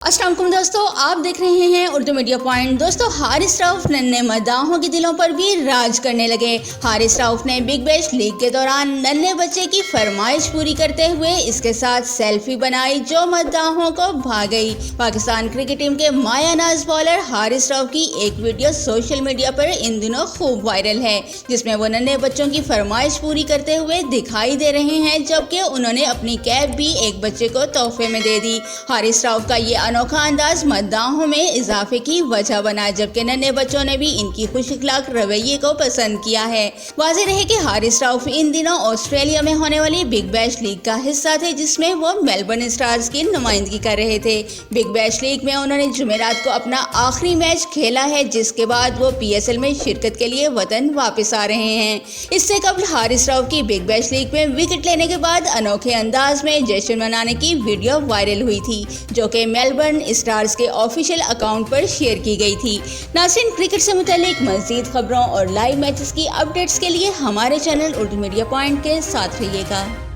अस्सलाम वालेकुम दोस्तों, आप देख रहे हैं उर्दू मीडिया पॉइंट। दोस्तों, हारिस रऊफ नन्हे मद्दाहों के दिलों पर भी राज करने लगे। हारिस रऊफ ने बिग बैश लीग के दौरान नन्हे बच्चे की फरमाइश पूरी करते हुए इसके साथ सेल्फी बनाई जो मद्दाहों को भा गई। पाकिस्तान क्रिकेट टीम के मायानाज बॉलर हारिस रऊफ की एक वीडियो सोशल मीडिया पर इन दिनों खूब वायरल है, जिसमें वो नन्हे बच्चों की फरमाइश पूरी करते हुए दिखाई दे रहे हैं, जबकि उन्होंने अपनी कैप भी एक बच्चे को तोहफे में दे दी। हारिस रऊफ का ये अनोखा अंदाज मद्दाहों में इजाफे की वजह बना, जबकि नन्हे बच्चों ने भी इनकी खुश इखलाक रवैये को पसंद किया है। वाज़ेह रहे कि हारिस रऊफ इन दिनों ऑस्ट्रेलिया में होने वाली बिग बैश लीग का हिस्सा थे, जिसमें वो मेलबर्न स्टार्स की नुमाइंदगी कर रहे थे। बिग बैश लीग में उन्होंने जुमेरात को अपना आखिरी मैच खेला है, जिसके बाद वो PSL में शिरकत के लिए वतन वापस आ रहे हैं। इससे कबल हारिस रऊफ की बिग बैश लीग में विकेट लेने के बाद अनोखे अंदाज में जश्न मनाने की वीडियो वायरल हुई थी, जो कि मेलबर्न स्टार्स के ऑफिशियल अकाउंट पर शेयर की गई थी। नाज़रीन, क्रिकेट से मुताल्लिक मज़ीद खबरों और लाइव मैचेस की अपडेट्स के लिए हमारे चैनल उर्दू मीडिया पॉइंट के साथ रहिएगा।